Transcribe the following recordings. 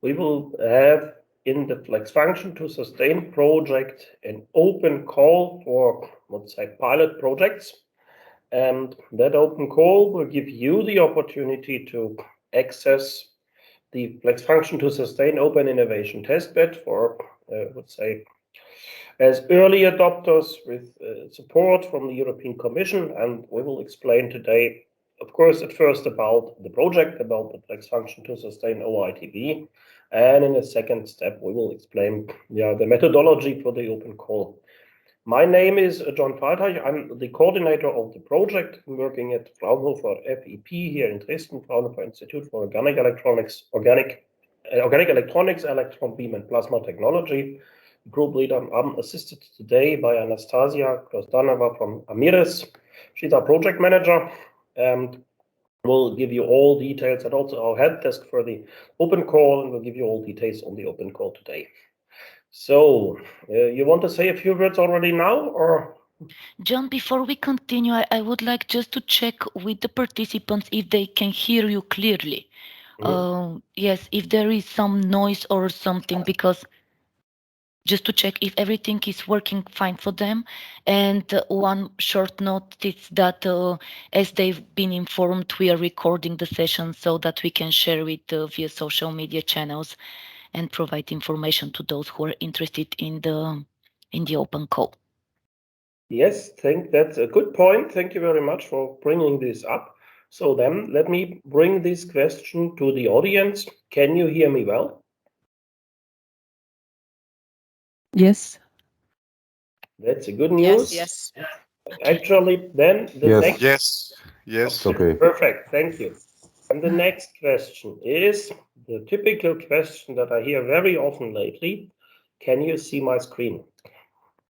we will have in the FlexFunction2Sustain project an open call for, let's say, pilot projects. And that open call will give you the opportunity to access the FlexFunction2Sustain Open Innovation Testbed for, let's say, as early adopters with support from the European Commission. And we will explain today, of course, at first about the project, about the FlexFunction2Sustain OITB. And in a second step, we will explain the methodology for the open call. My name is John Freitag. I'm the coordinator of the project. I'm working at Fraunhofer FEP here in Dresden, Fraunhofer Institute for Organic Electronics, Organic Electronics, Electron Beam and Plasma Technology. Group leader. I'm assisted today by Anastasia Kostanova from Amires. She's our project manager and will give you all details, and also our help desk for the open call, and we'll give you all details on the open call today. So, you want to say a few words already now, or? John, before we continue, I would like just to check with the participants if they can hear you clearly. Yes, if there is some noise or something, because just to check if everything is working fine for them. And one short note is that as they've been informed, we are recording the session so that we can share it via social media channels and provide information to those who are interested in the open call. Yes, that's a good point. Thank you very much for bringing this up. So then let me bring this question to the audience. Can you hear me well? Yes. That's a good news. Yes. Actually, then the next. Yes. Okay. Perfect. Thank you. And the next question is the typical question that I hear very often lately. Can you see my screen?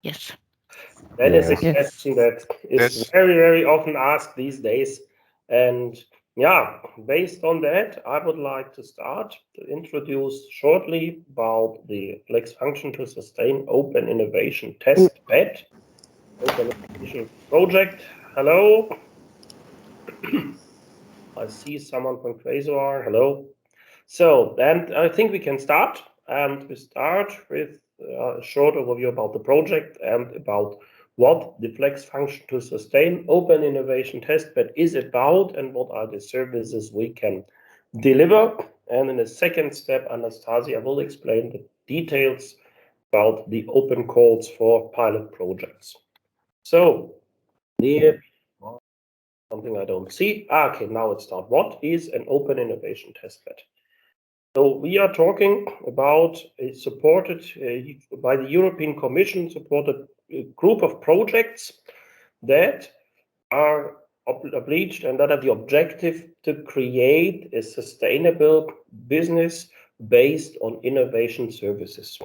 Yes. That is a question that is very, very often asked these days. And based on that, I would like to start to introduce shortly about the FlexFunction2Sustain Open Innovation Testbed, Open Innovation Project. Hello. I see someone from Quasar. Hello. So then I think we can start. And we start with a short overview about the project and about what the FlexFunction2Sustain Open Innovation Testbed is about and what are the services we can deliver. And in the second step, Anastasia will explain the details about the open calls for pilot projects. So, something I don't see. Okay, now it's start. What is an open innovation testbed? So we are talking about a supported by the European Commission supported group of projects that are obliged and that have the objective to create a sustainable business based on innovation services.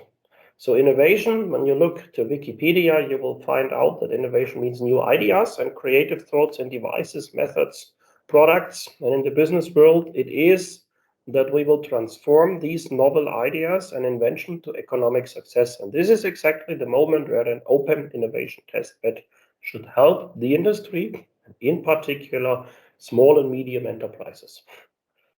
So innovation, when you look to Wikipedia, you will find out that innovation means new ideas and creative thoughts and devices, methods, products. And in the business world, it is that we will transform these novel ideas and invention to economic success. And this is exactly the moment where an open innovation testbed should help the industry, in particular, small and medium enterprises.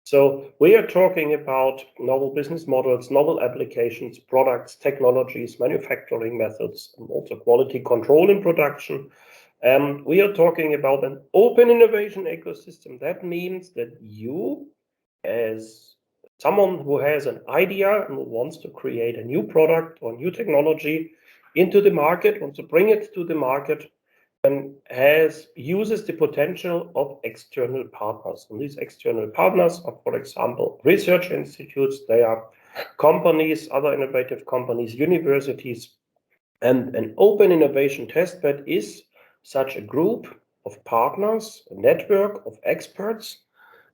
So we are talking about novel business models, novel applications, products, technologies, manufacturing methods, and also quality control in production. We are talking about an open innovation ecosystem. That means that you, as someone who has an idea and who wants to create a new product or new technology into the market, wants to bring it to the market, and uses the potential of external partners. And these external partners are, for example, research institutes, they are companies, other innovative companies, universities. And an open innovation testbed is such a group of partners, a network of experts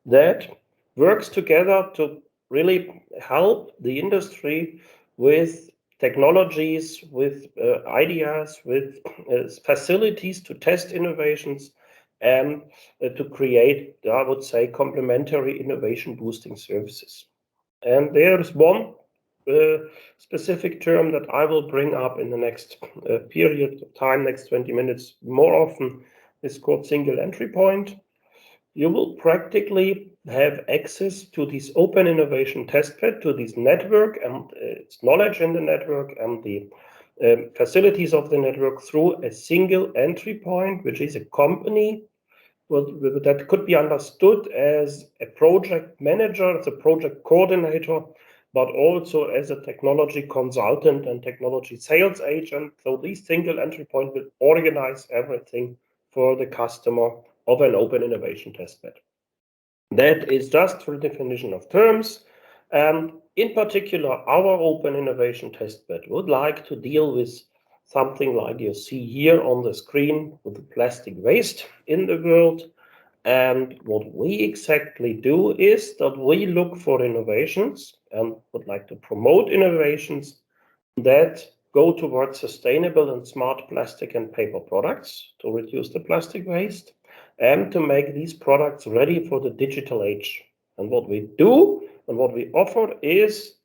that works together to really help the industry with technologies, with ideas, with facilities to test innovations and to create, I would say, complementary innovation boosting services. And there's one specific term that I will bring up in the next period of time, next 20 minutes more often, is called single entry point. You will practically have access to this open innovation testbed, to this network and its knowledge in the network and the facilities of the network through a single entry point, which is a company that could be understood as a project manager, as a project coordinator, but also as a technology consultant and technology sales agent. So this single entry point will organize everything for the customer of an open innovation testbed. That is just for the definition of terms. And in particular, our open innovation testbed would like to deal with something like you see here on the screen with the plastic waste in the world. And what we exactly do is that we look for innovations and would like to promote innovations that go towards sustainable and smart plastic and paper products to reduce the plastic waste and to make these products ready for the digital age. And what we do and what we offer is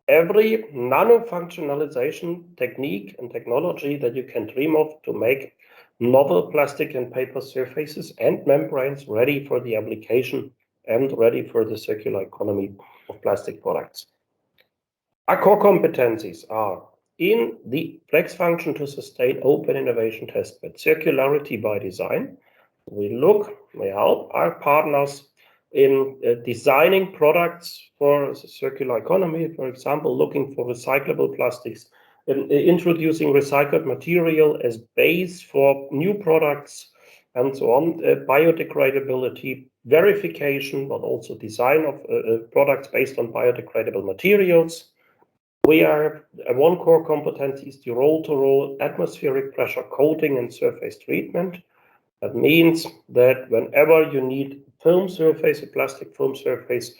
every nano-functionalization technique and technology that you can dream of to make novel plastic and paper surfaces and membranes ready for the application and ready for the circular economy of plastic products. Our core competencies are in the FlexFunction2Sustain Open Innovation Testbed, circularity by design. We help our partners in designing products for the circular economy, for example, looking for recyclable plastics, introducing recycled material as base for new products, and so on, biodegradability, verification, but also design of products based on biodegradable materials. We are one core competency is the roll-to-roll atmospheric pressure coating and surface treatment. That means that whenever you need film surface, a plastic film surface,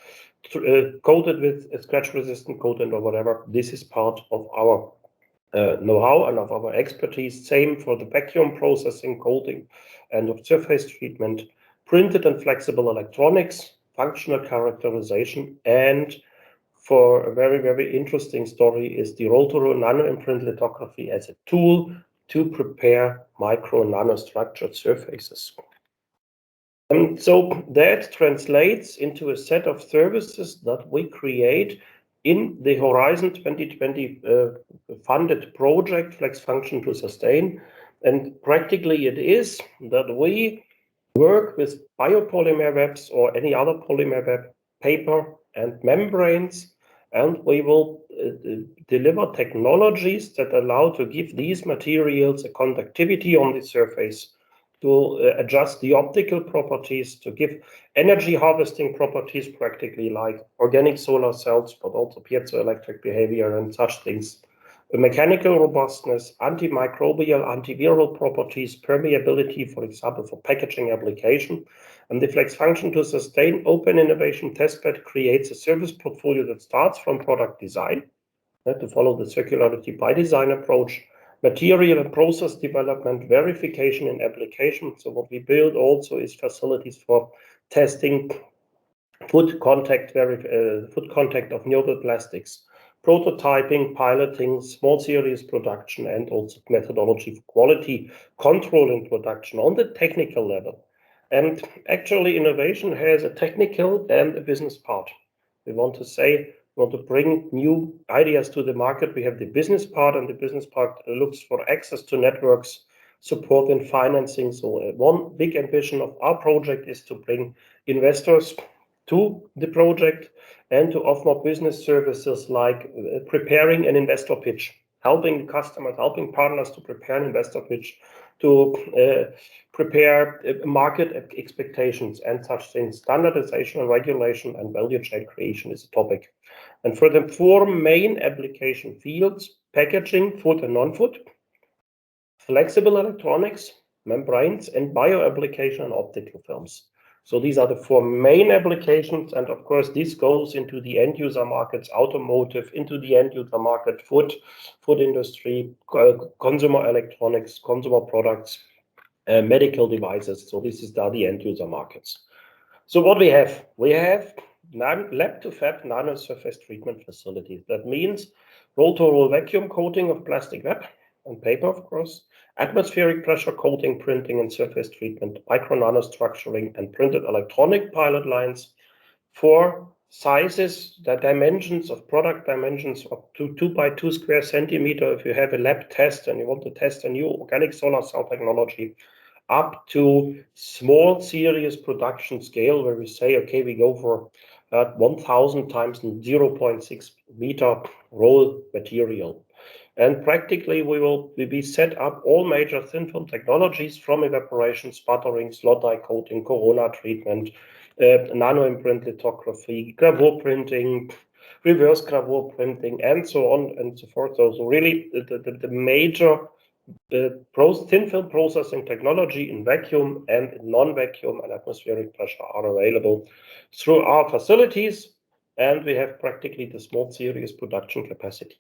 coated with a scratch-resistant coating or whatever, this is part of our know-how and of our expertise. Same for the vacuum processing, coating, and of surface treatment, printed and flexible electronics, functional characterization, and for a very, very interesting story is the roll-to-roll nano-imprint lithography as a tool to prepare micro and nanostructured surfaces. And so that translates into a set of services that we create in the Horizon 2020 funded project FlexFunction2Sustain. And practically it is that we work with biopolymer webs or any other polymer web, paper and membranes, and we will deliver technologies that allow to give these materials a conductivity on the surface, to adjust the optical properties, to give energy harvesting properties, practically like organic solar cells, but also piezoelectric behavior and such things. Mechanical robustness, antimicrobial, antiviral properties, permeability, for example, for packaging application. And the FlexFunction2Sustain Open Innovation Testbed creates a service portfolio that starts from product design, to follow the circularity by design approach, material and process development, verification and application. So what we build also is facilities for testing food contact of noble plastics, prototyping, piloting, small series production, and also methodology for quality control and production on the technical level. And actually, innovation has a technical and a business part. We want to bring new ideas to the market. We have the business part, and the business part looks for access to networks, support and financing. So one big ambition of our project is to bring investors to the project and to offer business services like preparing an investor pitch, helping customers, helping partners to prepare an investor pitch, to prepare market expectations and such things. Standardization and regulation and value chain creation is a topic. And for the four main application fields, packaging, food and non-food, flexible electronics, membranes, and bioapplication and optical films. So these are the four main applications, and of course this goes into the end user markets, automotive, into the end user market, food industry, consumer electronics, consumer products, medical devices. So this is the end user markets. So what we have Lab-to-Fab nano-surface treatment facilities. That means roll-to-roll vacuum coating of plastic web and paper, of course, atmospheric pressure coating, printing and surface treatment, micro nanostructuring and printed electronic pilot lines, for sizes, the dimensions of product dimensions up to 2 by 2 square centimeter. If you have a lab test and you want to test a new organic solar cell technology, up to small series production scale, where we say, okay, we go for 1000 times 0.6 meter roll material. And practically we set up all major thin film technologies from evaporation, sputtering, slot die coating, corona treatment, nano imprint lithography, gravure printing, reverse gravure printing, and so on and so forth. So really the major thin film processing technology in vacuum and in non-vacuum and atmospheric pressure are available through our facilities, and we have practically the small series production capacity.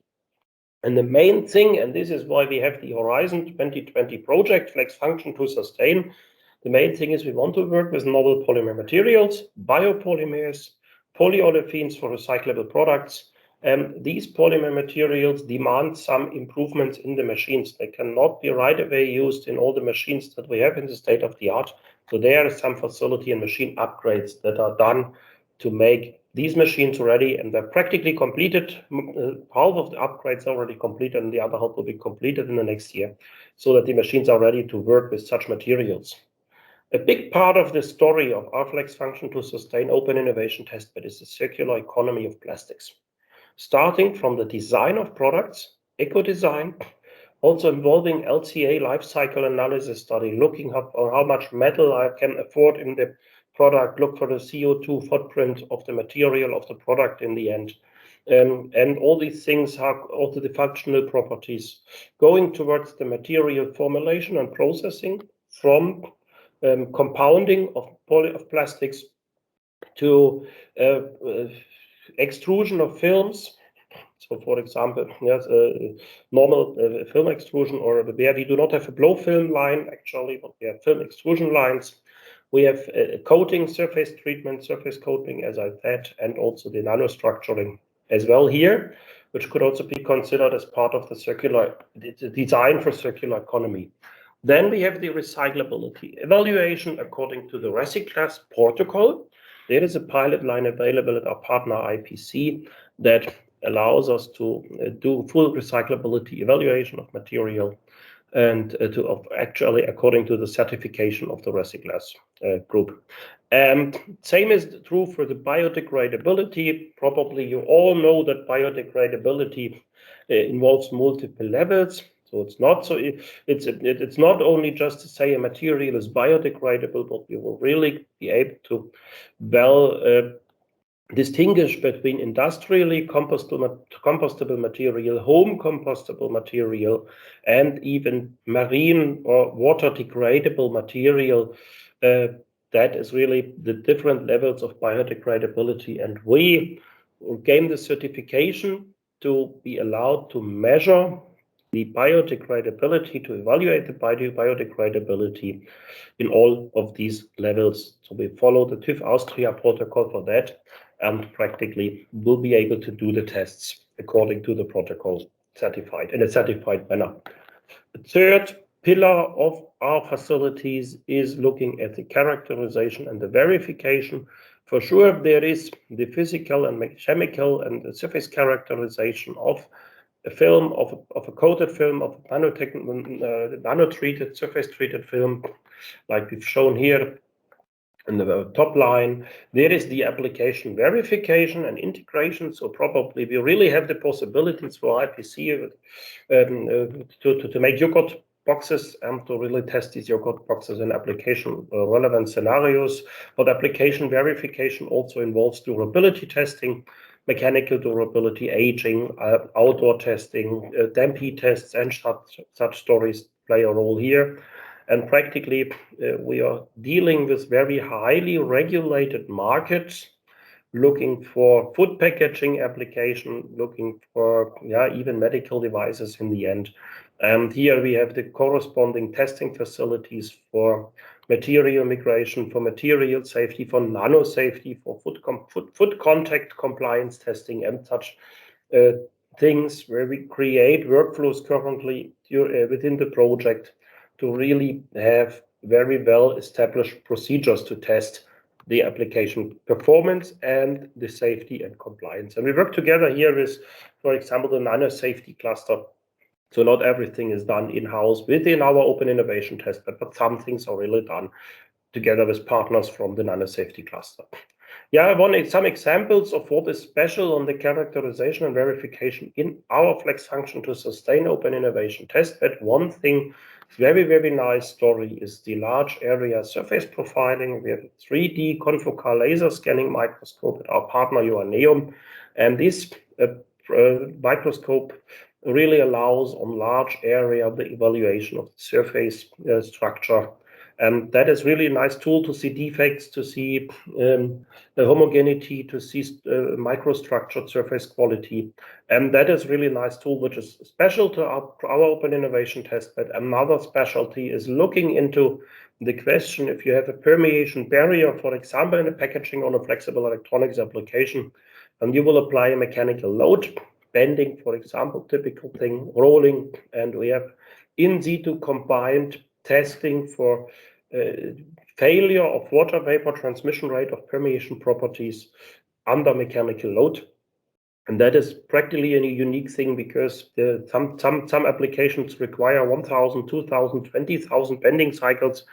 And the main thing, and this is why we have the Horizon 2020 project, FlexFunction2Sustain, the main thing is we want to work with novel polymer materials, biopolymers, polyolefins for recyclable products. And these polymer materials demand some improvements in the machines. They cannot be right away used in all the machines that we have in the state of the art. So there is some facility and machine upgrades that are done to make these machines ready, and they're practically completed. Half of the upgrades are already completed, and the other half will be completed in the next year, so that the machines are ready to work with such materials. A big part of the story of our FlexFunction2Sustain Open Innovation Testbed is the circular economy of plastics, starting from the design of products, eco-design, also involving LCA life cycle analysis study, looking up or how much metal I can afford in the product, look for the CO2 footprint of the material of the product in the end. And all these things are also the functional properties, going towards the material formulation and processing, from compounding of plastics to extrusion of films. So, for example, yes, normal film extrusion, or where we do not have a blow film line actually, but we have film extrusion lines. We have coating, surface treatment, surface coating, as I said, and also the nanostructuring as well here, which could also be considered as part of the circular design for circular economy. Then we have the recyclability evaluation according to the Recyclass protocol. There is a pilot line available at our partner IPC that allows us to do full recyclability evaluation of material, and actually according to the certification of the Recyclass group. Same is true for the biodegradability. Probably you all know that biodegradability involves multiple levels. So it's not only just to say a material is biodegradable, but you will really be able to distinguish between industrially compostable material, home compostable material, and even marine or water degradable material. That is really the different levels of biodegradability, and we gain the certification to be allowed to measure the biodegradability, to evaluate the biodegradability in all of these levels. So we follow the TÜV Austria protocol for that, and practically will be able to do the tests according to the protocol, certified in a certified manner. The third pillar of our facilities is looking at the characterization and the verification. For sure, there is the physical and chemical and the surface characterization of a film, of a coated film, of a nano-treated, surface-treated film, like we've shown here in the top line. There is the application verification and integration. So probably we really have the possibilities for IPC to make yogurt boxes and to really test these yogurt boxes in application relevant scenarios. But application verification also involves durability testing, mechanical durability, aging, outdoor testing, damp heat tests, and such stories play a role here. And practically, we are dealing with very highly regulated markets, looking for food packaging application, looking for even medical devices in the end. And here we have the corresponding testing facilities for material migration, for material safety, for nano safety, for food contact compliance testing, and such things, where we create workflows currently within the project to really have very well established procedures to test the application performance and the safety and compliance. And we work together here with, for example, the nano-safety cluster. So not everything is done in-house within our open innovation testbed, but some things are really done together with partners from the nano-safety cluster. Yeah, I want some examples of what is special on the characterization and verification in our FlexFunction2Sustain open innovation testbed. One thing, very, very nice story is the large area surface profiling. We have a 3D confocal laser scanning microscope at our partner Joanneum, and this microscope really allows on large area the evaluation of the surface structure. And that is really a nice tool to see defects, to see the homogeneity, to see microstructured surface quality. And that is really a nice tool, which is special to our open innovation testbed. Another specialty is looking into the question, if you have a permeation barrier, for example, in a packaging on a flexible electronics application, and you will apply a mechanical load, bending, for example, typical thing, rolling, and we have in situ combined testing for failure of water vapor transmission rate of permeation properties under mechanical load. And that is practically a unique thing because some applications require 1,000, 2,000, 20,000 bending cycles,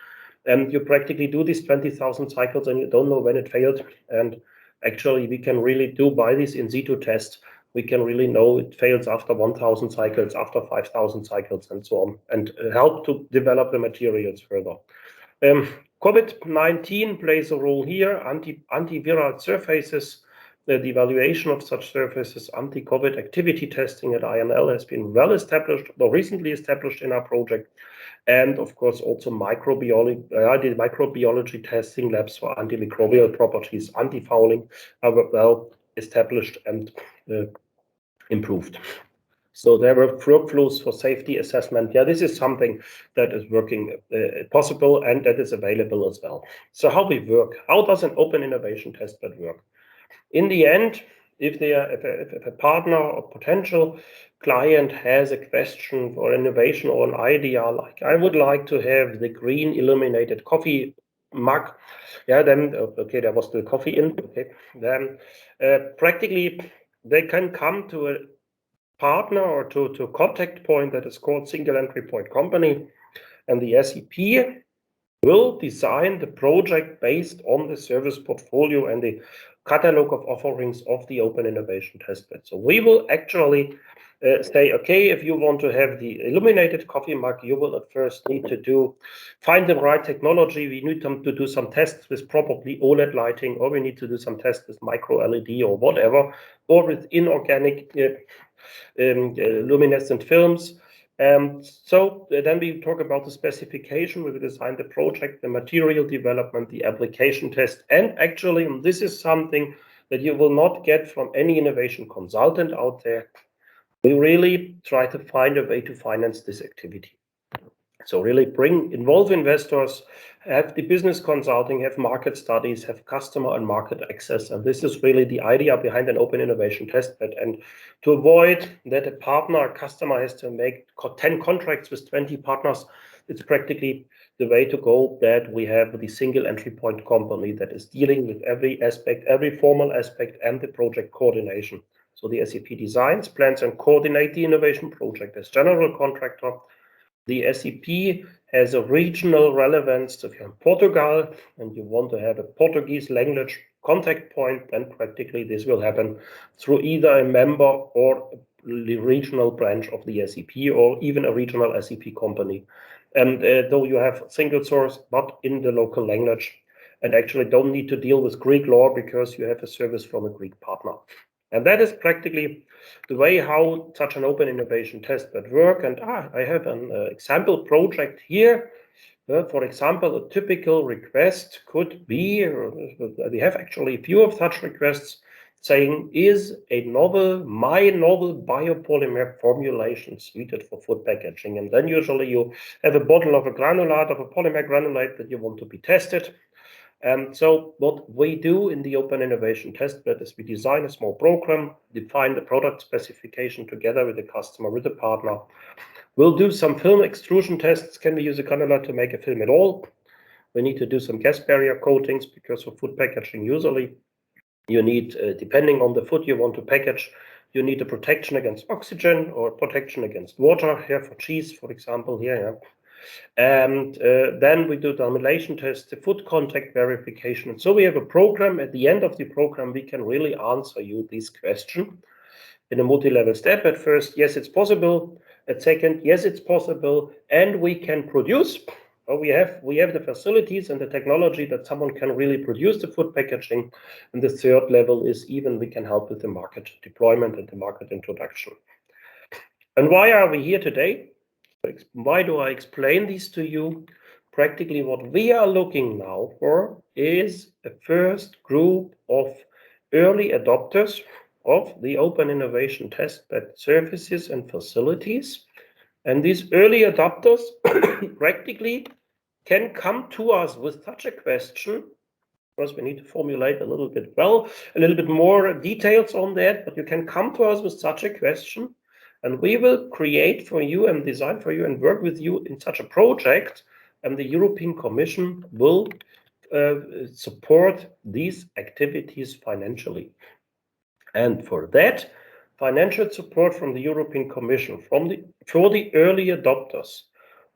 and you practically do these 20,000 cycles and you don't know when it failed. And actually, we can really do by this in situ test, we can really know it fails after 1,000 cycles, after 5,000 cycles, and so on, and help to develop the materials further. COVID-19 plays a role here. Antiviral surfaces, the evaluation of such surfaces, anti-COVID activity testing at INL has been well established, or recently established in our project. And of course, also microbiology testing labs for antimicrobial properties, anti-fouling are well established and improved. So there were workflows for safety assessment. Yeah, this is something that is working possible and that is available as well. So how we work? How does an open innovation testbed work? In the end, if a partner or potential client has a question or innovation or an idea, like I would like to have the green illuminated coffee mug, yeah, then okay, there was the coffee in. Okay, then practically they can come to a partner or to a contact point that is called single entry point company, and the SEP will design the project based on the service portfolio and the catalog of offerings of the open innovation testbed. So we will actually say, okay, if you want to have the illuminated coffee mug, you will at first need to find the right technology. We need to do some tests with probably OLED lighting, or we need to do some tests with micro LED or whatever, or with inorganic luminescent films. So then we talk about the specification. We will design the project, the material development, the application test, and actually, and this is something that you will not get from any innovation consultant out there. We really try to find a way to finance this activity. So really involve investors, have the business consulting, have market studies, have customer and market access. And this is really the idea behind an open innovation testbed. And to avoid that a partner, a customer has to make 10 contracts with 20 partners, it's practically the way to go that we have the single entry point company that is dealing with every aspect, every formal aspect, and the project coordination. So the SEP designs, plans, and coordinate the innovation project as general contractor. The SEP has a regional relevance. So if you're in Portugal and you want to have a Portuguese language contact point, then practically this will happen through either a member or the regional branch of the SEP, or even a regional SEP company. And though you have single source, but in the local language, and actually don't need to deal with Greek law because you have a service from a Greek partner. And that is practically the way how such an open innovation testbed work. And I have an example project here. For example, a typical request could be, we have actually a few of such requests, saying, is my novel biopolymer formulation suited for food packaging? And then usually you have a bottle of a granulate, of a polymer granulate that you want to be tested. And so what we do in the open innovation testbed is we design a small program, define the product specification together with the customer, with the partner. We'll do some film extrusion tests. Can we use a granulate to make a film at all? We need to do some gas barrier coatings because for food packaging, usually you need, depending on the food you want to package, you need a protection against oxygen or protection against water here for cheese, for example, here. Yeah. And then we do the lamination test, the food contact verification. And so we have a program. At the end of the program, we can really answer you this question in a multi-level step. At first, yes, it's possible. At second, yes, it's possible. And we can produce. We have the facilities and the technology that someone can really produce the food packaging. And the third level is even we can help with the market deployment and the market introduction. And why are we here today? Why do I explain this to you? Practically what we are looking now for is a first group of early adopters of the open innovation testbed services and facilities. And these early adopters practically can come to us with such a question. First, we need to formulate a little bit more details on that, but you can come to us with such a question. And we will create for you and design for you and work with you in such a project. And the European Commission will support these activities financially. And for that, financial support from the European Commission for the early adopters,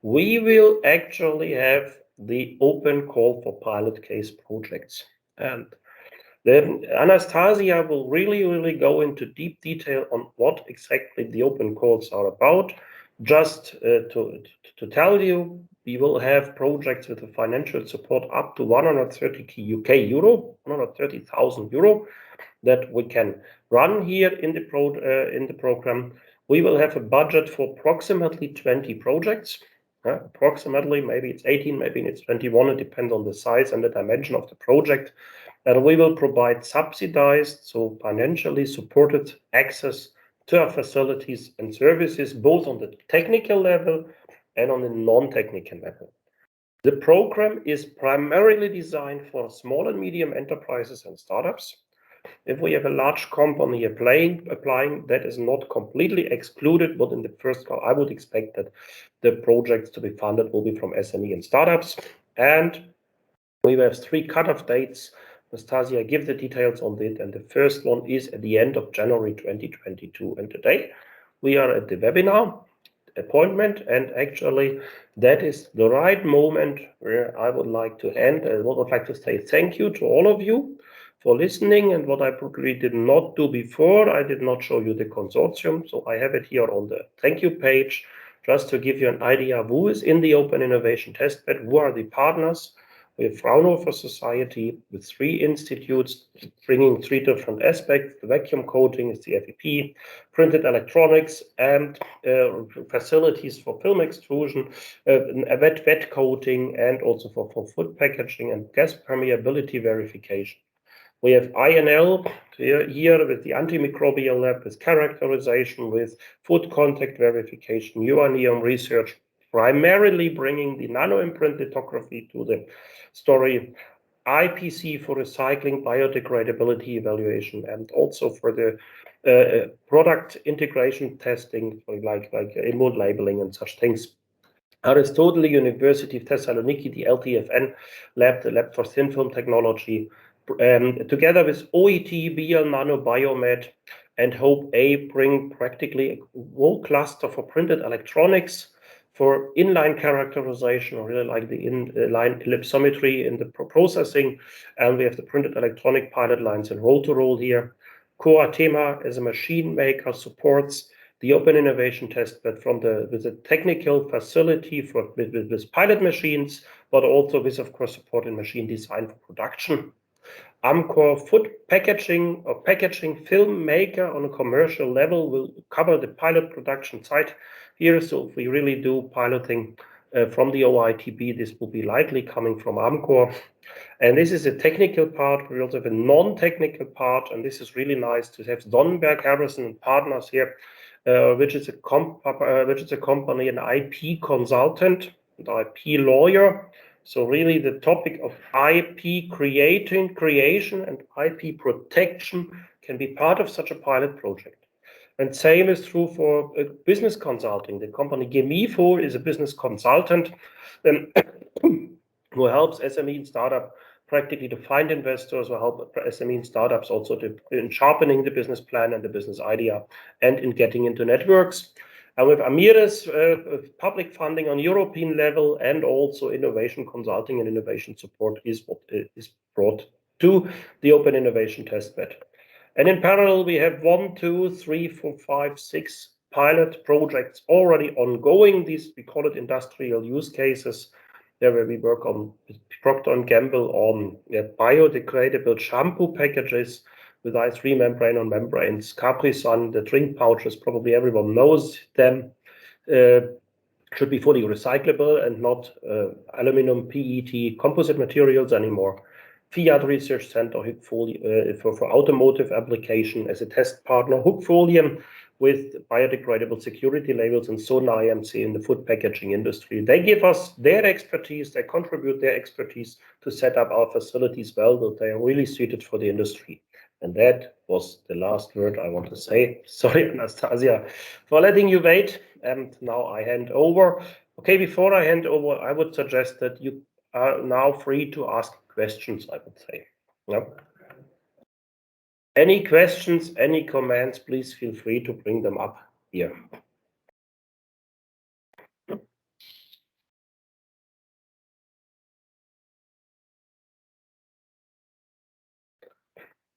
we will actually have the open call for pilot case projects. And then Anastasia will really go into deep detail on what exactly the open calls are about. Just to tell you, we will have projects with a financial support up to 130,000 euro that we can run here in the program. We will have a budget for approximately 20 projects. Approximately, maybe it's 18, maybe it's 21. It depends on the size and the dimension of the project. And we will provide subsidized, so financially supported access to our facilities and services, both on the technical level and on the non-technical level. The program is primarily designed for small and medium enterprises and startups. If we have a large company applying, that is not completely excluded, but in the first call, I would expect that the projects to be funded will be from SME and startups. And we have 3 cutoff dates. Anastasia, give the details on it. And the first one is at the end of January 2022. And today we are at the webinar appointment. And actually, that is the right moment where I would like to end. I would like to say thank you to all of you for listening. And what I probably did not do before, I did not show you the consortium. So I have it here on the thank you page, just to give you an idea of who is in the Open Innovation Testbed, who are the partners. We have Fraunhofer Society with 3 institutes bringing 3 different aspects. The vacuum coating is the FEP, printed electronics, and facilities for film extrusion, wet coating, and also for food packaging and gas permeability verification. We have INL here with the antimicrobial lab, with characterization, with food contact verification, uranium research, primarily bringing the nano-imprint lithography to the story, IPC for recycling, biodegradability evaluation, and also for the product integration testing, like immune labeling and such things. Aristotle University of Thessaloniki, the LTFN lab, the lab for thin film technology, together with OITB, Nanobiomed, and Hope A, bring practically a whole cluster for printed electronics, for inline characterization, or really like the inline ellipsometry in the processing. And we have the printed electronic pilot lines and roll-to-roll here. Core Tema as a machine maker supports the Open Innovation Testbed with a technical facility with pilot machines, but also with, of course, support in machine design for production. Amcor food packaging or packaging film maker on a commercial level will cover the pilot production site here. So if we really do piloting from the OITB, this will be likely coming from Amcor. And this is a technical part. We also have a non-technical part, and this is really nice to have Sonnenberg, Harrison, and partners here, which is a company, an IP consultant and IP lawyer. So really the topic of IP creation and IP protection can be part of such a pilot project. And same is true for business consulting. The company Gemifo is a business consultant who helps SME and startup practically to find investors, who help SME and startups also in sharpening the business plan and the business idea and in getting into networks. And with Amira's public funding on European level and also innovation consulting and innovation support is what is brought to the Open Innovation Testbed. And in parallel, we have 1, 2, 3, 4, 5, 6 pilot projects already ongoing. These, we call it industrial use cases, there where we work on Procter & Gamble on biodegradable shampoo packages with I3 membrane on membranes. Capri-Sun, the drink pouches, probably everyone knows them, should be fully recyclable and not aluminum, PET, composite materials anymore. Fiat Research Center, for automotive application as a test partner, Hookfolium with biodegradable security labels, and Sona IMC in the food packaging industry. They give us their expertise, they contribute their expertise to set up our facilities well, that they are really suited for the industry. And that was the last word I want to say. Sorry, Anastasia, for letting you wait. And now I hand over. Okay, before I hand over, I would suggest that you are now free to ask questions, I would say. Yep. Any questions, any comments, please feel free to bring them up here.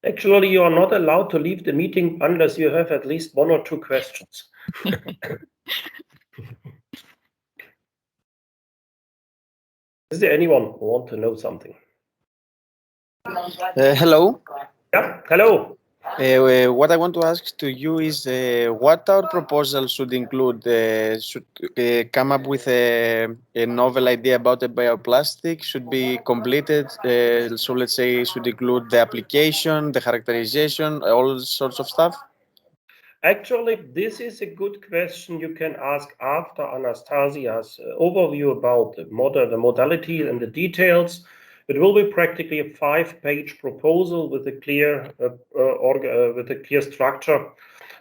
Actually, you are not allowed to leave the meeting unless you have at least 1 or 2 questions. Is there anyone who wants to know something? Hello. Yeah, hello. What I want to ask to you is what our proposal should include? Should come up with a novel idea about a bioplastic, should be completed. So let's say should include the application, the characterization, all sorts of stuff. Actually, this is a good question you can ask after Anastasia's overview about the modality and the details. It will be practically a 5-page proposal with a clear structure.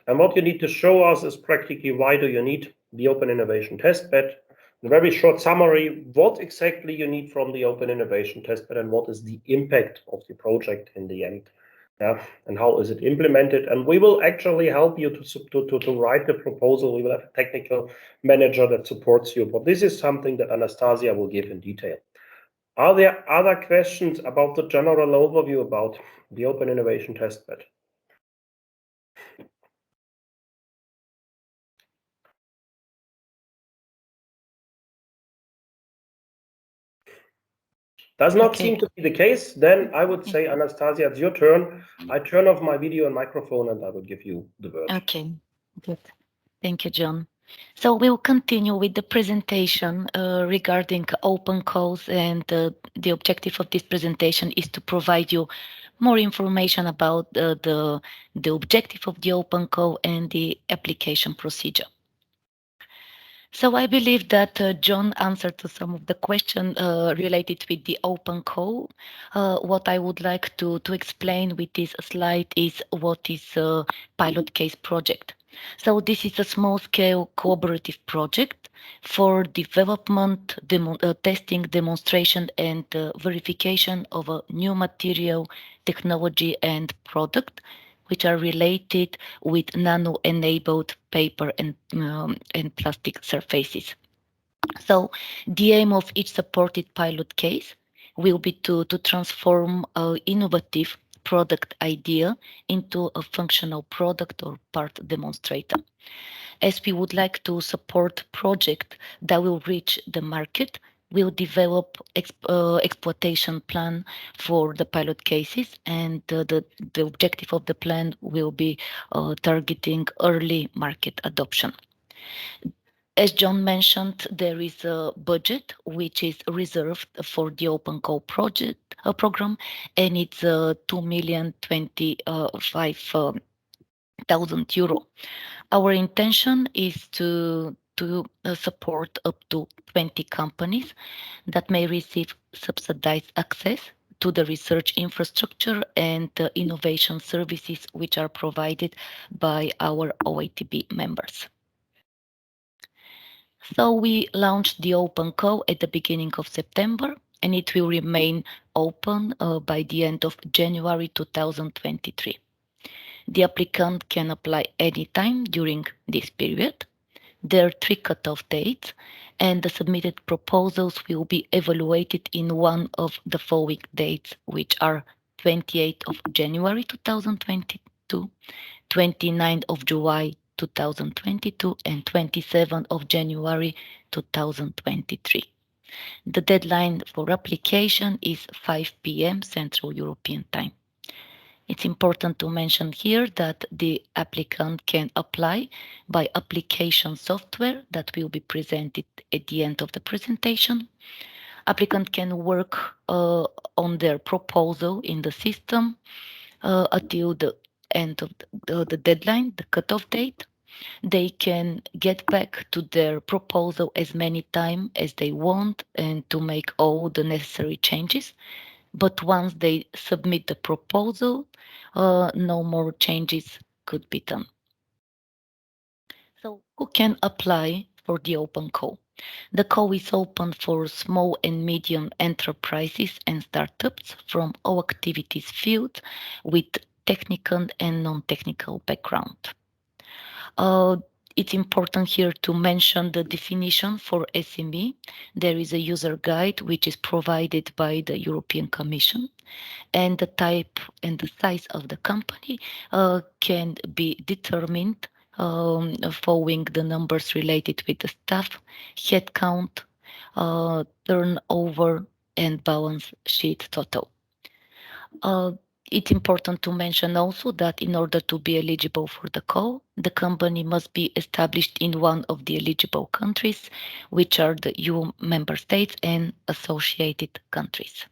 And what you need to show us is practically why do you need the Open Innovation Testbed. A very short summary, what exactly you need from the Open Innovation Testbed and what is the impact of the project in the end. Yeah, and how is it implemented? And we will actually help you to write the proposal. We will have a technical manager that supports you. But this is something that Anastasia will give in detail. Are there other questions about the general overview about the Open Innovation Testbed? Does not seem to be the case. Then I would say, Anastasia, it's your turn. I turn off my video and microphone and I will give you the word. Okay, good. Thank you, John. So we'll continue with the presentation regarding open calls, and the objective of this presentation is to provide you more information about the objective of the open call and the application procedure. So I believe that John answered to some of the questions related with the open call. What I would like to explain with this slide is what is a pilot case project. So this is a small-scale collaborative project for development, testing, demonstration, and verification of a new material, technology, and product, which are related with nano-enabled paper and plastic surfaces. So the aim of each supported pilot case will be to transform an innovative product idea into a functional product or part demonstrator. As we would like to support project that will reach the market, we'll develop exploitation plan for the pilot cases, and the objective of the plan will be targeting early market adoption. As John mentioned, there is a budget which is reserved for the Open Call project program, and it's €2,025,000. Our intention is to support up to 20 companies that may receive subsidized access to the research infrastructure and innovation services which are provided by our OITB members. So we launched the open call at the beginning of September. and it will remain open by the end of January 2023. The applicant can apply anytime during this period. There are 3 cutoff dates, and the submitted proposals will be evaluated in one of the following dates, which are 28th of January 2022, 29th of July 2022, and 27th of January 2023. The deadline for application is 5 p.m. Central European Time. It's important to mention here that the applicant can apply by application software that will be presented at the end of the presentation. Applicant can work on their proposal in the system until the end of the deadline, the cutoff date. They can get back to their proposal as many times as they want and to make all the necessary changes. But once they submit the proposal, no more changes could be done. So who can apply for the open call? The call is open for small and medium enterprises and startups from all activities fields with technical and non-technical background. It's important here to mention the definition for SME. There is a user guide which is provided by the European Commission, and the type and the size of the company can be determined following the numbers related with the staff, headcount, turnover, and balance sheet total. It's important to mention also that in order to be eligible for the call, the company must be established in one of the eligible countries, which are the EU member states and associated countries.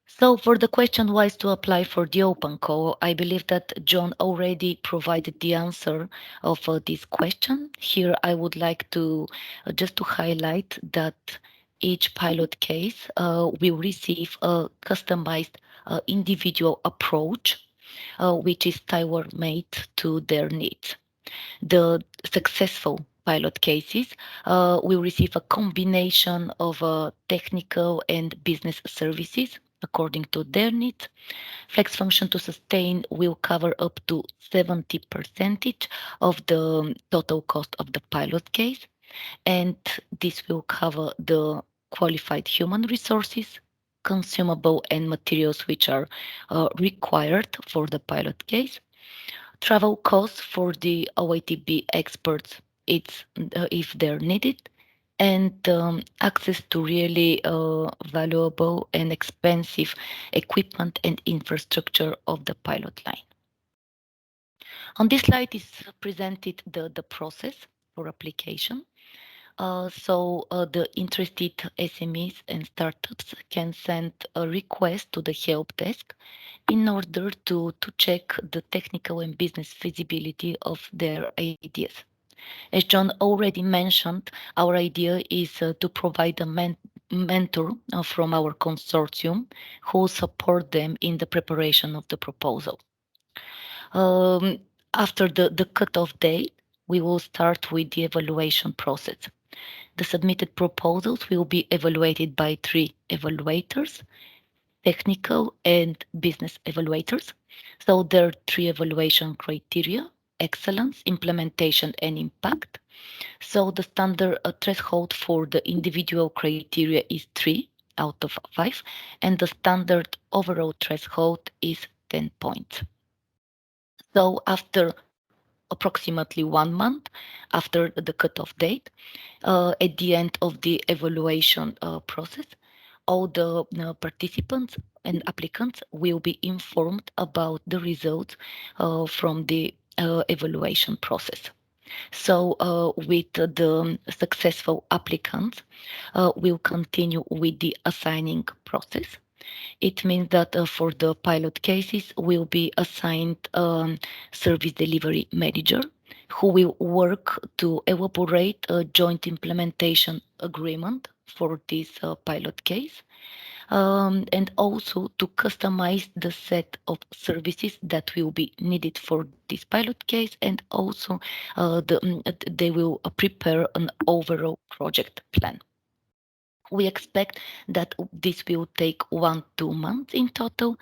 So for the question why to apply for the open call, I believe that John already provided the answer of this question. Here I would like to just to highlight that each pilot case will receive a customized individual approach, which is tailor-made to their needs. The successful pilot cases will receive a combination of technical and business services according to their needs. FlexFunction2Sustain will cover up to 70% of the total cost of the pilot case, and this will cover the qualified human resources, consumable and materials which are required for the pilot case, travel costs for the OITB experts it's, if they're needed, and access to really valuable and expensive equipment and infrastructure of the pilot line. On this slide is presented the process for application. The interested SMEs and startups can send a request to the help desk in order to check the technical and business feasibility of their ideas. As John already mentioned, our idea is to provide a mentor from our consortium who will support them in the preparation of the proposal. After the cutoff date, we will start with the evaluation process. The submitted proposals will be evaluated by 3 evaluators, technical and business evaluators. So there are 3 evaluation criteria: excellence, implementation, and impact. So the standard threshold for the individual criteria is 3 out of 5, and the standard overall threshold is 10 points. So after approximately 1 month after the cutoff date, at the end of the evaluation process, all the participants and applicants will be informed about the results from the evaluation process. So with the successful applicants, we'll continue with the assigning process. It means that for the pilot cases, will be assigned service delivery manager who will work to elaborate a joint implementation agreement for this pilot case, and also to customize the set of services that will be needed for this pilot case, and also they will prepare an overall project plan. We expect that this will take 1-2 months in total,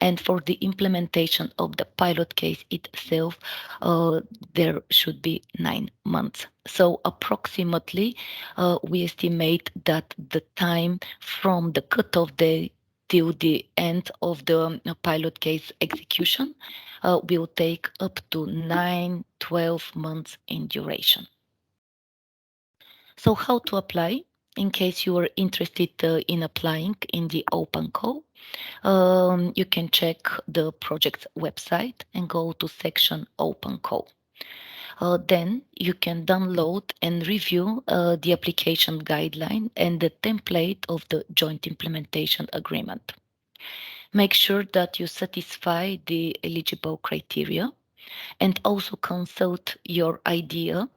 and for the implementation of the pilot case itself, there should be 9 months. So approximately, we estimate that the time from the cutoff day till the end of the pilot case execution will take up to 9-12 months in duration. So how to apply? In case you are interested in applying in the open call, you can check the project's website and go to section open call. Then you can download and review the application guideline and the template of the joint implementation agreement. Make sure that you satisfy the eligible criteria and also consult your idea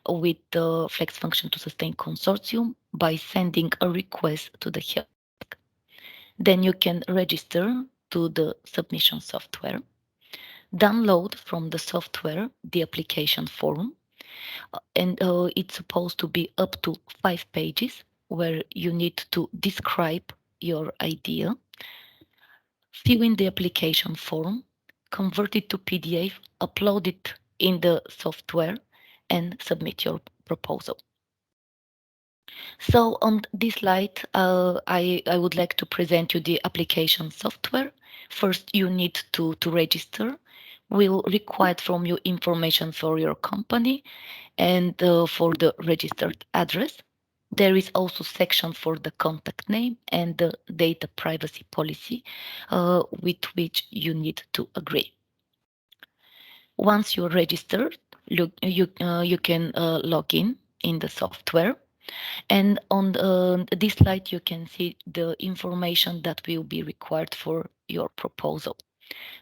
with the FlexFunction2Sustain consortium by sending a request to the help desk. Then you can register to the submission software, download from the software the application form, and it's supposed to be up to 5 pages where you need to describe your idea, fill in the application form, convert it to PDF, upload it in the software, and submit your proposal. So on this slide, I would like to present you the application software. First, you need to register. We'll require from you information for your company and for the registered address. There is also section for the contact name and the data privacy policy with which you need to agree. Once you're registered, you can log in the software. And on this slide, you can see the information that will be required for your proposal.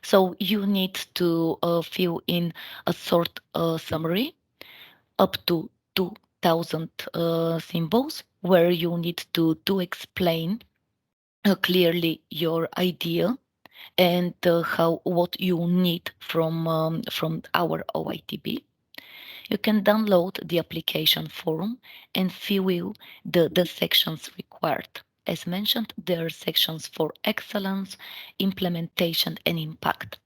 So you need to fill in a short summary up to 2,000 symbols, where you need to explain clearly your idea and what you need from our OITB. You can download the application form and fill in the sections required. As mentioned, there are sections for excellence, implementation, and impact.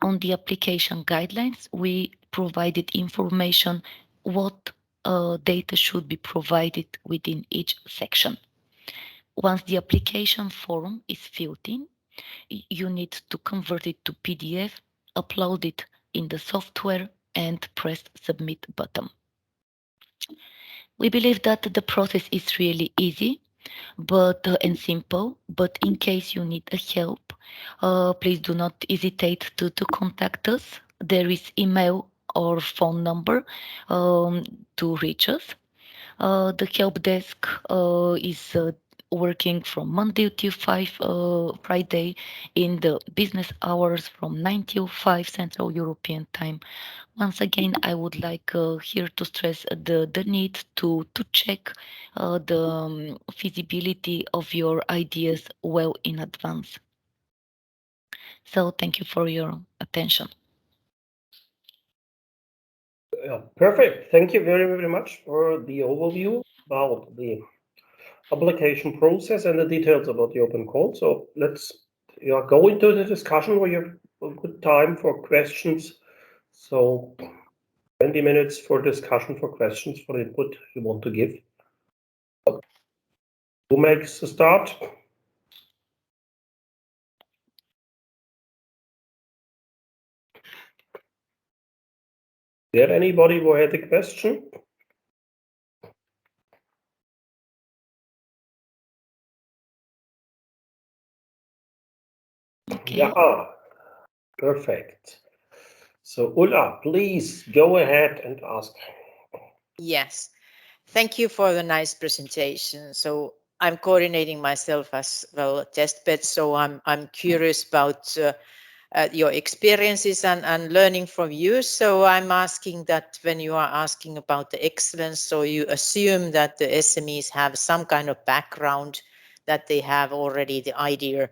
On the application guidelines, we provided information what data should be provided within each section. Once the application form is filled in, you need to convert it to PDF, upload it in the software, and press submit button. We believe that the process is really easy and simple, but in case you need help, please do not hesitate to contact us. There is email or phone number to reach us. The help desk is working from Monday to Friday in the business hours from 9 till 5 Central European Time. Once again, I would like here to stress the need to check the feasibility of your ideas well in advance. So thank you for your attention. Perfect. Thank you very, very much for the overview about the application process and the details about the open call. So let's go into the discussion where you have a good time for questions. So 20 minutes for discussion, for questions, for input you want to give. Who makes the start? Is there anybody who had a question? Okay. Yeah, perfect. So Ulla, please go ahead and ask. Yes, thank you for the nice presentation. So I'm coordinating myself as well testbed, so I'm curious about your experiences and learning from you. So I'm asking that when you are asking about the excellence, so you assume that the SMEs have some kind of background, that they have already the idea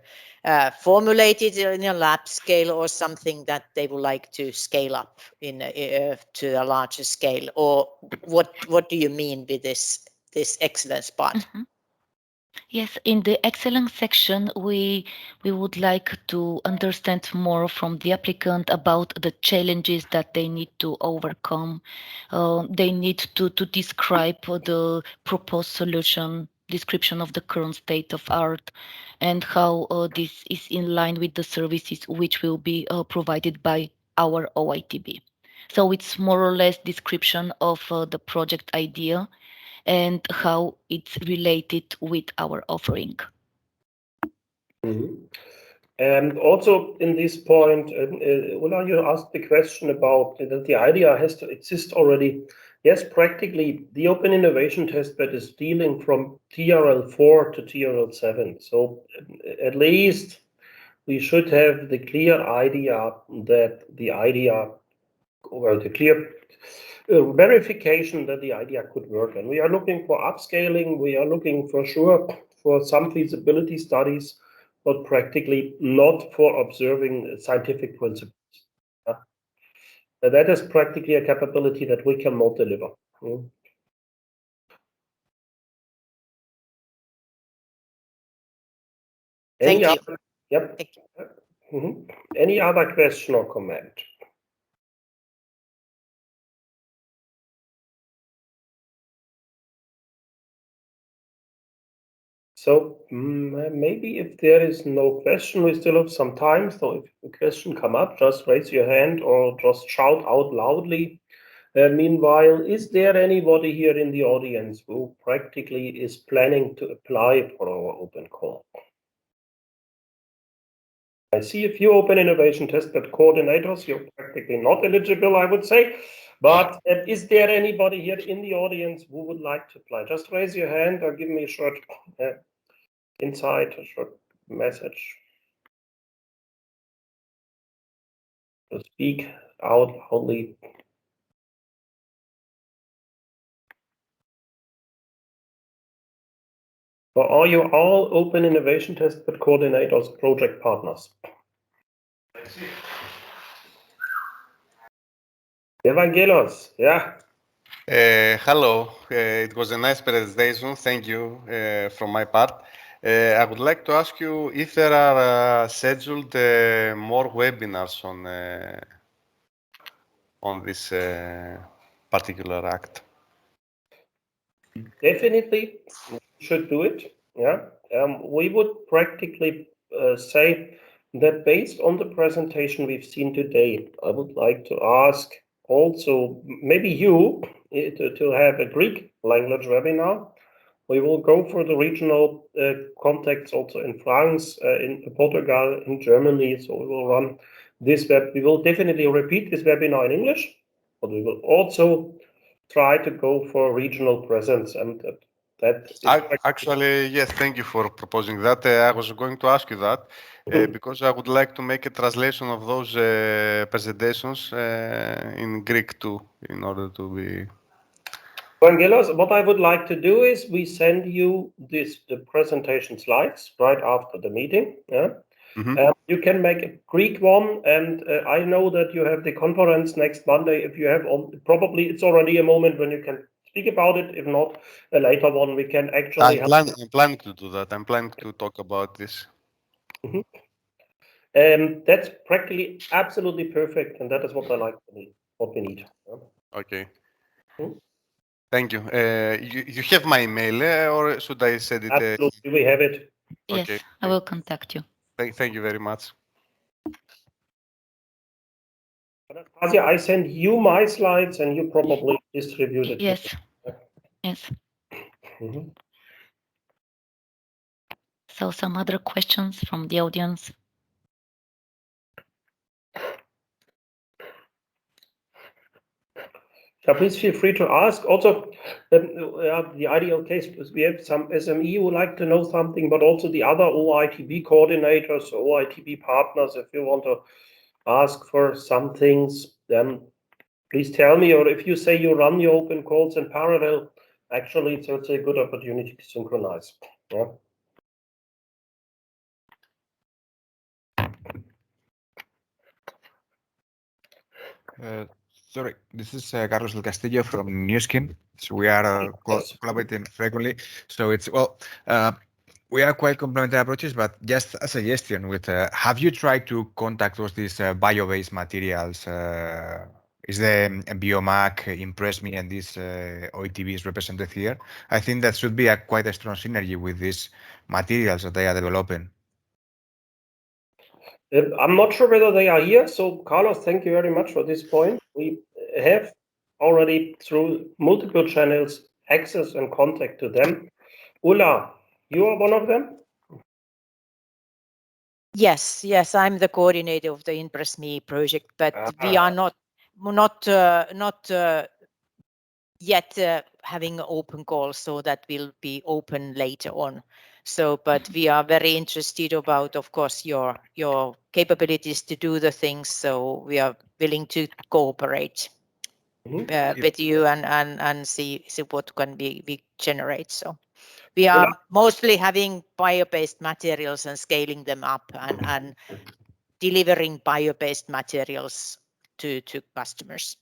formulated in a lab scale or something that they would like to scale up in to a larger scale, or what do you mean with this excellence part? Yes, in the excellence section, we would like to understand more from the applicant about the challenges that they need to overcome. They need to describe the proposed solution, description of the current state of art, and how this is in line with the services which will be provided by our OITB. So it's more or less description of the project idea and how it's related with our offering. And also in this point, Ulla, you asked the question about that the idea has to exist already. Yes, practically the Open Innovation Testbed is dealing from TRL 4 to TRL 7. So at least we should have the clear idea that the idea, or the clear verification that the idea could work. And we are looking for upscaling. We are looking for sure for some feasibility studies, but practically not for observing scientific principles. That is practically a capability that we cannot deliver. Thank you. Yep. Any other question or comment? So maybe if there is no question, we still have some time. So if a question come up, just raise your hand or just shout out loudly. Meanwhile, is there anybody here in the audience who practically is planning to apply for our open call? I see a few open innovation testbed coordinators. You're practically not eligible, I would say. But is there anybody here in the audience who would like to apply? Just raise your hand or give me a short insight, a short message. To speak out loudly. Or are you all open innovation testbed coordinators, project partners? Evangelos, yeah. Hello, it was a nice presentation. Thank you from my part. I would like to ask you if there are scheduled more webinars on this particular act. Definitely should do it. Yeah, we would practically say that based on the presentation we've seen today, I would like to ask also maybe you to have a Greek language webinar. We will go for the regional contacts also in France, in Portugal, in Germany. So we will run this we will definitely repeat this webinar in English, but we will also try to go for regional presence, and that Actually, yes, thank you for proposing that. I was going to ask you that because I would like to make a translation of those presentations in Greek too, in order to be. Vangelos, what I would like to do is we send you the presentation slides right after the meeting. Yeah. You can make a Greek one, and I know that you have the conference next Monday. If you have, probably it's already a moment when you can speak about it. If not, a later one we can actually. I'm planning to do that. I'm planning to talk about this. That's practically absolutely perfect, and that is what I like to need. What we need. Yeah. Okay. Thank you. You have my email, or should I send it? Absolutely, we have it. Yes, Okay. I will contact you. Thank you very much. Asia, I send you my slides, and you probably distribute it. Yes. Yes. So some other questions from the audience? Yeah, please feel free to ask. Also, the ideal case is we have some SME who like to know something, but also the other OITB coordinators, OITB partners. If you want to ask for some things, then please tell me. Or if you say you run your open calls in parallel, actually, it's a good opportunity to synchronize. Yeah. Sorry, this is Carlos del Castillo from Newskin. So we are collaborating frequently. So it's we are quite complementary approaches, but just a suggestion with, have you tried to contact these bio-based materials? Is the Biomac, Impress Me, and these OITBs represented here? I think that should be quite a strong synergy with these materials that they are developing. I'm not sure whether they are here. So, Carlos, thank you very much for this point. We have already, through multiple channels, access and contact to them. Ulla, you are one of them? Yes, I'm the coordinator of the Impress Me project, but we are not yet having open calls, so that will be open later on. So, but we are very interested about, of course, your capabilities to do the things. So we are willing to cooperate with you and see what can we generate. So we are mostly having bio-based materials and scaling them up and delivering bio-based materials to customers.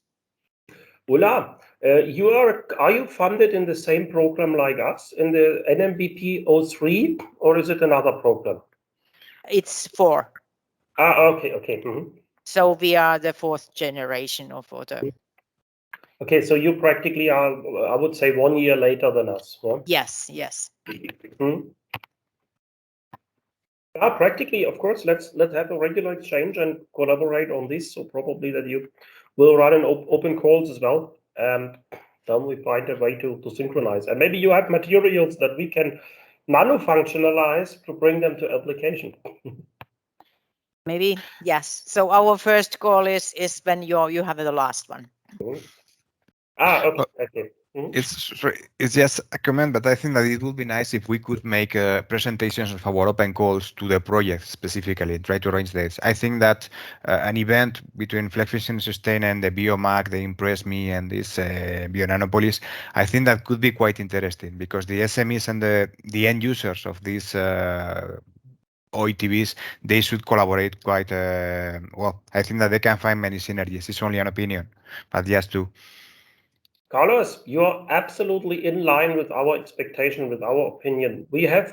Ulla, are you funded in the same program like us in the NMBP 03, or is it another program? It's 4. Okay. So we are the 4th generation of other. Okay, so you practically are, I would say, 1 year later than us. Yeah? Yes. Practically, of course. Let's have a regular exchange and collaborate on this. So probably that you will run an open calls as well, and then we find a way to synchronize. And maybe you have materials that we can nano-functionalize to bring them to application. Maybe, yes. So our first call is when you have the last one. Okay. It's just a comment, but I think that it would be nice if we could make presentations of our open calls to the project specifically, try to arrange this. I think that an event between FlexFunction2Sustain and the Biomac, the Impress Me, and this Bionanopolis, I think that could be quite interesting, because the SMEs and the end users of these OITBs, they should collaborate quite well. I think that they can find many synergies. It's only an opinion, but just to. Carlos, you are absolutely in line with our expectation, with our opinion.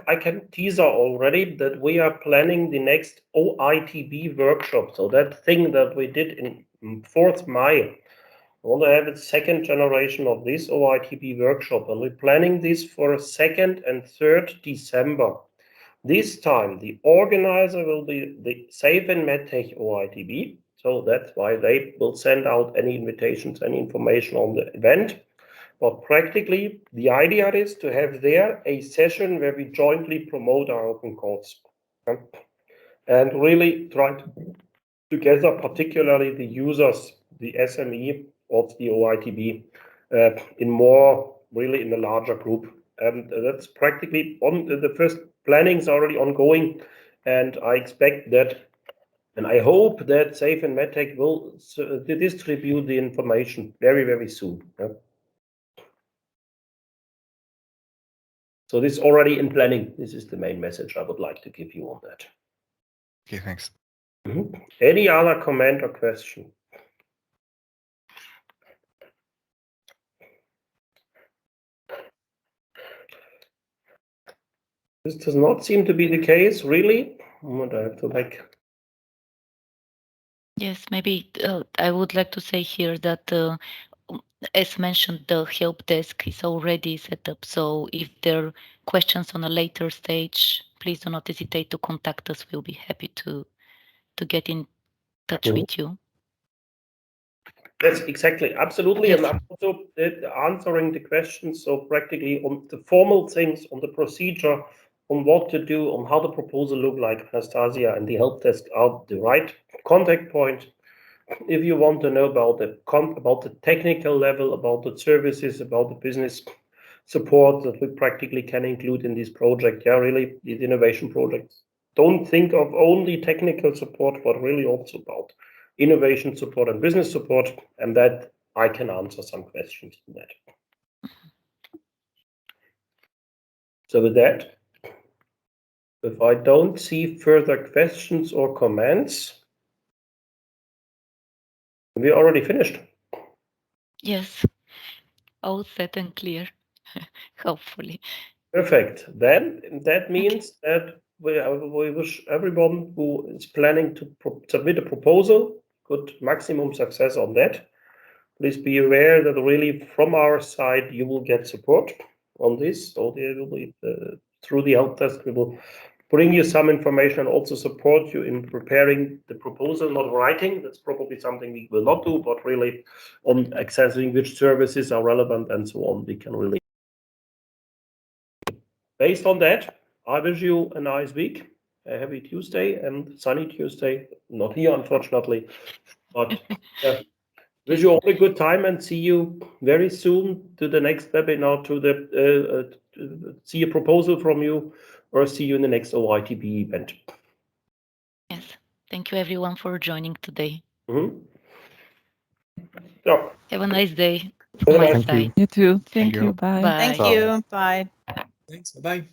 I can teaser already that we are planning the next OITB workshop. So that thing that we did in 4th May, I want to have a 2nd generation of this OITB workshop, and we're planning this for 2nd and 3rd December. This time, the organizer will be the Safe and MedTech OITB. So that's why they will send out any invitations, any information on the event. But practically, the idea is to have there a session where we jointly promote our open calls and really try to together, particularly the users, the SME of the OITB, in a larger group. And that's practically on the first planning is already ongoing, and I expect that. And I hope that Safe and MedTech will distribute the information very, very soon. Yeah? So this is already in planning. This is the main message I would like to give you on that. Okay, thanks. Any other comment or question? This does not seem to be the case, really. What I have to make. Yes, maybe I would like to say here that, as mentioned, the help desk is already set up. So if there are questions on a later stage, please do not hesitate to contact us. We'll be happy to get in touch with you. Yes, exactly. Absolutely. Yes. And I'm also answering the questions. So practically on the formal things, on the procedure, on what to do, on how the proposal look like, Anastasia and the help desk are the right contact point. If you want to know about the technical level, about the services, about the business support that we practically can include in this project, really, these innovation projects. Don't think of only technical support, but really also about innovation support and business support, and that I can answer some questions to that. So with that, if I don't see further questions or comments, we already finished. Yes, all set and clear, hopefully. Perfect. Then that means that we wish everyone who is planning to submit a proposal good maximum success on that. Please be aware that really from our side you will get support on this. So there will be through the help desk we will bring you some information and also support you in preparing the proposal, not writing. That's probably something we will not do, but really on accessing which services are relevant and so on. We can really. Based on that, I wish you a nice week, a happy Tuesday and sunny Tuesday. Not here, unfortunately, but wish you all a good time and see you very soon to the next webinar, see a proposal from you or see you in the next OITB event. Yes. Thank you everyone for joining today. Yeah. Have a nice day from my Thank side. You too. Thank Thank you. you. Bye. Bye. Thank you. Bye. Thanks. Bye-bye.